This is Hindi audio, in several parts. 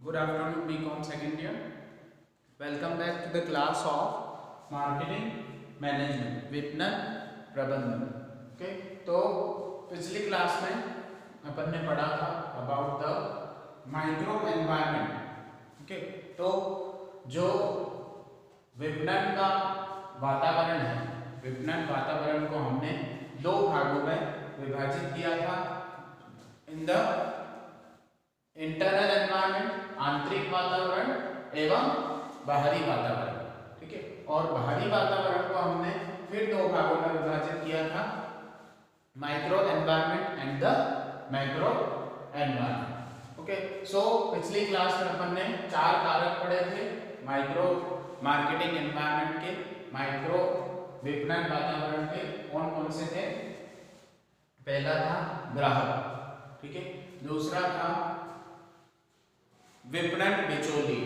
Good afternoon, BCom second year. Welcome back to the class of marketing management, विपणन प्रबंधन. ओके, तो पिछली क्लास में अपन ने पढ़ा था about the micro environment. Okay, तो जो विपणन का वातावरण है, विपणन वातावरण को हमने दो भागों में विभाजित किया था. इन द इंटरनल एनवायरनमेंट, आंतरिक वातावरण एवं बाहरी वातावरण. ठीक है, और बाहरी वातावरण को हमने फिर दो भागों में विभाजित किया था, micro environment and the macro environment. Okay, so पिछली क्लास में अपन ने चार कारक पढ़े थे माइक्रो मार्केटिंग एनवायरनमेंट के, माइक्रो विपणन वातावरण के. कौन कौन से थे? पहला था ग्राहक, ठीक है, दूसरा था विपणन बिचौलिए,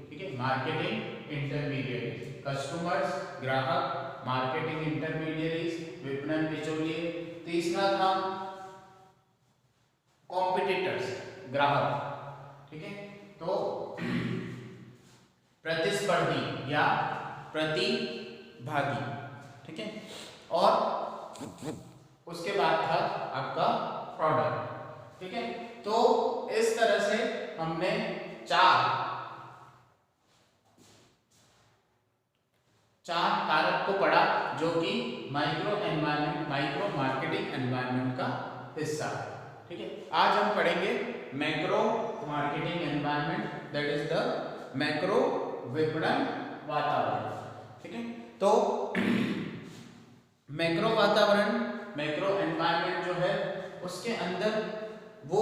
ठीक है, मार्केटिंग इंटरमीडिएट, कस्टमर्स ग्राहक, मार्केटिंग इंटरमीडिएरीज, विपणन बिचौलिए. तीसरा था कॉम्पिटिटर्स, ग्राहक, ठीक है, तो प्रतिस्पर्धी या प्रतिभागी, ठीक है, और उसके बाद था आपका प्रोडक्ट. ठीक है, तो इस तरह से हमने चार कारक को पढ़ा जो कि micro environment, micro marketing environment का हिस्सा है. ठीक है, आज हम पढ़ेंगे macro marketing environment, that is the macro विपणन वातावरण. ठीक है, तो मैक्रो वातावरण, मैक्रो एनवायरनमेंट जो है उसके अंदर वो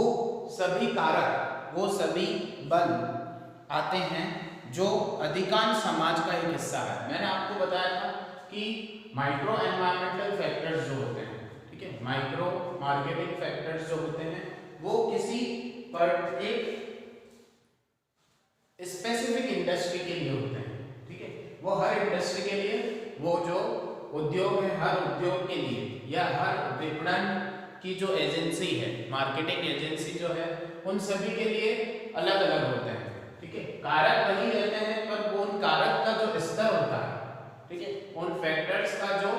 सभी कारक, वो सभी बल आते हैं जो अधिकांश समाज का एक हिस्सा है. मैंने आपको बताया था कि माइक्रो एनवायरमेंटल फैक्टर्स जो होते हैं, ठीक है, माइक्रो मार्केटिंग फैक्टर्स जो होते हैं वो किसी पर एक स्पेसिफिक इंडस्ट्री के लिए होते हैं. ठीक है, वो हर इंडस्ट्री के लिए, वो जो उद्योग है हर उद्योग के लिए, या हर विपणन की जो एजेंसी है, मार्केटिंग एजेंसी जो है, उन सभी के लिए अलग अलग होते हैं. ठीक है, कारक वही रहते हैं पर वो उन कारक का जो स्तर होता है, ठीक है, उन फैक्टर्स का जो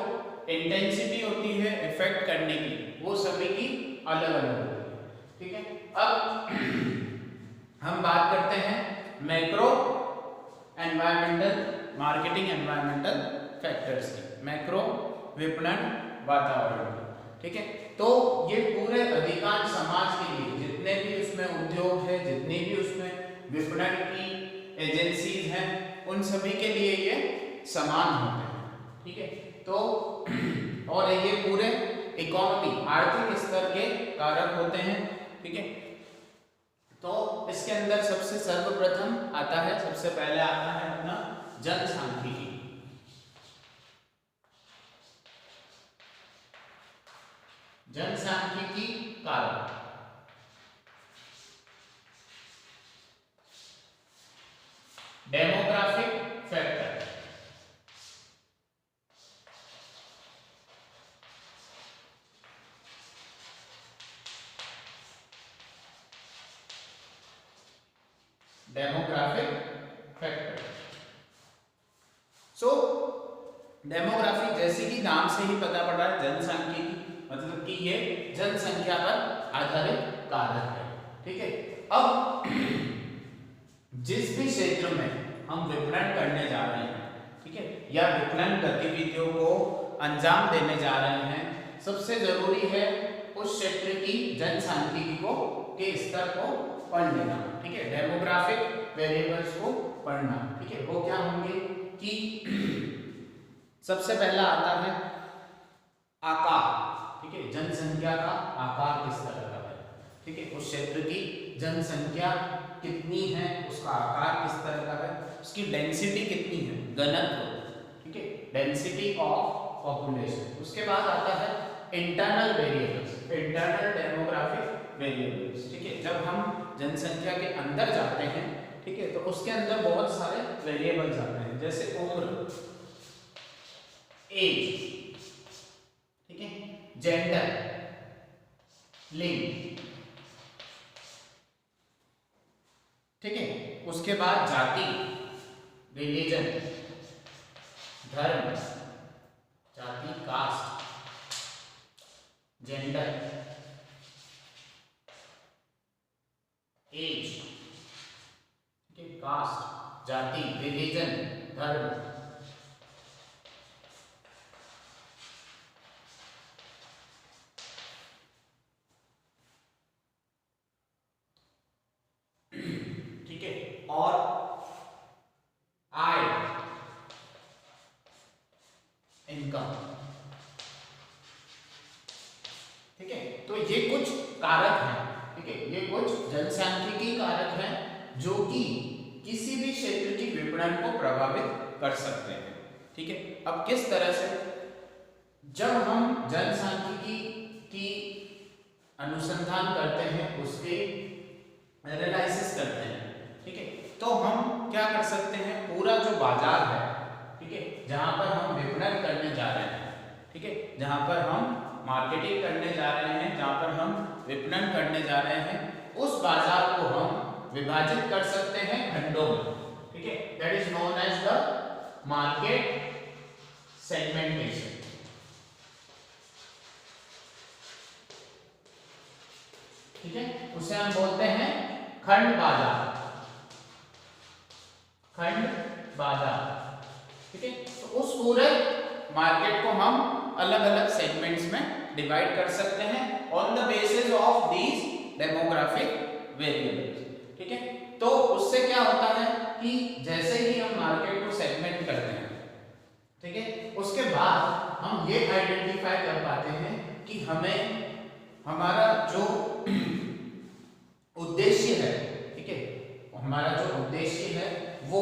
इंटेंसिटी होती है इफेक्ट करने की, वो सभी की अलग अलग होती है. ठीक है, अब हम बात करते हैं macro environmental marketing environmental factors की, मैक्रो विपणन वातावरण. ठीक है, तो ये पूरे अधिकांश समाज के लिए जितने भी उसमें उद्योग है, जितनी भी उसमें विपणन की एजेंसीज हैं, उन सभी के लिए ये समान होते हैं. ठीक है, तो और ये पूरे इकोनॉमी, आर्थिक स्तर के कारक होते हैं. ठीक है, तो इसके अंदर सबसे सर्वप्रथम आता है, सबसे पहले आता है अपना जनसांख्यिकी. जनसांख्यिकी कारक, डेमोग्राफिक फैक्टर, डेमोग्राफिक फैक्टर. सो डेमोग्राफिक जैसे कि नाम से ही पता पड़ रहा है, जनसांख्यिकी मतलब कि ये जनसंख्या पर आधारित कारक है. ठीक है, अब जिस भी क्षेत्र में हम विपणन करने जा रहे हैं, ठीक है, या विपणन गतिविधियों को अंजाम देने जा रहे हैं, सबसे जरूरी है उस क्षेत्र की जनसांख्यिकी को के स्तर को पढ़ लेना. ठीक है, डेमोग्राफिक वेरिएबल्स को पढ़ना. ठीक है, वो क्या होंगे कि सबसे पहला आता है आकार. ठीक है, जनसंख्या का आकार किस तरह का है. ठीक है, उस क्षेत्र की जनसंख्या कितनी है, उसका आकार किस तरह का है, उसकी डेंसिटी कितनी है, घनत्व. ठीक है, डेंसिटी ऑफ पॉपुलेशन. उसके बाद आता है internal variables, internal demographic variables. ठीक है, जब हम जनसंख्या के अंदर जाते हैं, ठीक है, तो उसके अंदर बहुत सारे वेरिएबल्स आते हैं, जैसे उम्र, एज, ठीक है, जेंडर, लिंग. ठीक है, उसके बाद जाति, रिलीजन, धर्म, जाति कास्ट, जेंडर, एज, ठीक है, कास्ट, जाति, रिलीजन, धर्म, ठीक है, और आय, इनकम, ठीक है। तो ये कुछ कारक हैं, ठीक है, ये कुछ जनसांख्यिकी कारक हैं जो कि किसी भी क्षेत्र की विपणन को प्रभावित कर सकते हैं, ठीक है। अब किस तरह से, जब हम जनसांख्यिकी की अनुसंधान करते हैं, उसके एनालिसिस करते हैं, ठीक है, तो हम क्या कर सकते हैं, पूरा जो बाजार है, ठीक है, जहां पर हम विपणन करने जा रहे हैं, ठीक है, जहां पर हम मार्केटिंग करने जा रहे हैं, जहां पर हम विपणन करने जा रहे हैं, उस बाजार को हम विभाजित कर सकते हैं खंडों में, ठीक है। That is known as the market segmentation, ठीक है। उसे हम बोलते हैं खंड बाजार, खंड बाजार, ठीक है। तो उस पूरे मार्केट को हम अलग अलग सेगमेंट्स में डिवाइड कर सकते हैं on the basis of these demographic variables, ठीक है। तो उससे क्या होता है कि जैसे ही हम मार्केट को सेगमेंट करते हैं, ठीक है, उसके बाद हम ये आइडेंटिफाई कर पाते हैं कि हमें हमारा जो उद्देश्य है, ठीक है, हमारा जो उद्देश्य है वो,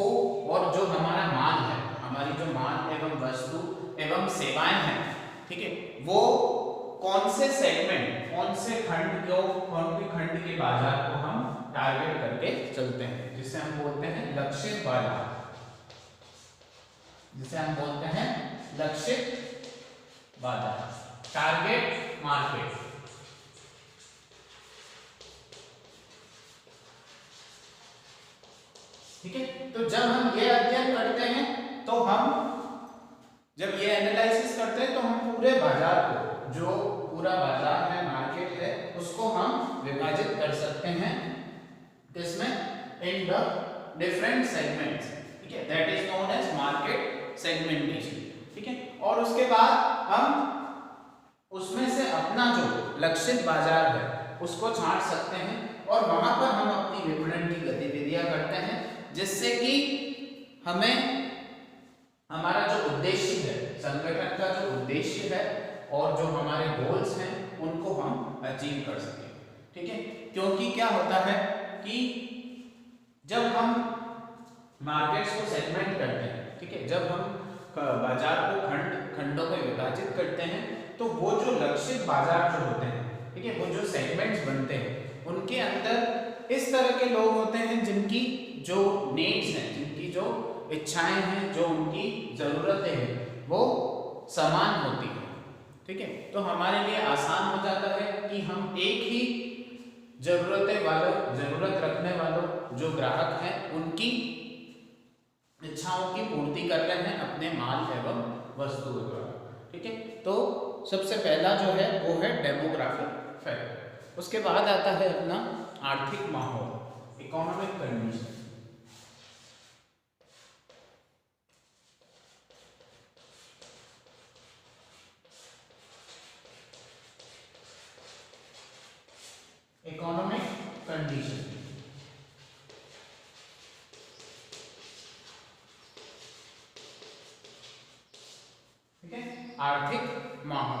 और जो हमारा मांग है, हमारी जो मांग एवं वस्तु एवं सेवाएं हैं, ठीक है, वो कौन से सेगमेंट, कौन से खंड को, कौन से खंड के बाजार को हम टारगेट करके चलते हैं, जिसे हम बोलते हैं लक्षित बाजार, जिसे हम बोलते हैं लक्षित बाजार, टारगेट मार्केट, ठीक है। तो जब हम ये अध्ययन करते हैं, तो हम जब ये एनालिसिस करते हैं, तो हम पूरे बाजार को, जो पूरा बाजार है, मार्केट है, उसको हम विभाजित कर सकते हैं किसमें, इन द डिफरेंट सेगमेंट्स, ठीक है, that is known as market segmentation, ठीक है। और उसके बाद हम उसमें से अपना जो लक्षित बाजार है उसको छांट सकते हैं, और वहां पर हम अपनी विपणन की गतिविधियां करते हैं, जिससे कि हमें हमारा जो उद्देश्य है, संगठन का जो उद्देश्य है और जो हमारे गोल्स हैं, उनको हम अचीव कर सकें, ठीक है। क्योंकि क्या होता है कि जब हम मार्केट्स को सेगमेंट करते हैं, ठीक है, जब हम बाजार को खंडों में विभाजित करते हैं, तो वो जो लक्षित बाजार जो होते हैं, ठीक है, वो जो सेगमेंट्स बनते हैं, उनके अंदर इस तरह के लोग होते हैं जिनकी जो नीड्स हैं, जिनकी जो इच्छाएं हैं, जो उनकी जरूरतें हैं, वो समान होती है, ठीक है। तो हमारे लिए आसान हो जाता है कि हम एक ही जरूरत रखने वालों जो ग्राहक हैं, उनकी इच्छाओं की पूर्ति कर रहे हैं अपने माल एवं वस्तुओं द्वारा, ठीक है। तो सबसे पहला जो है वो है डेमोग्राफिक फैक्टर। उसके बाद आता है अपना आर्थिक माहौल, इकोनॉमिक कंडीशन, इकोनॉमिक कंडीशन, ठीक है, आर्थिक माहौल।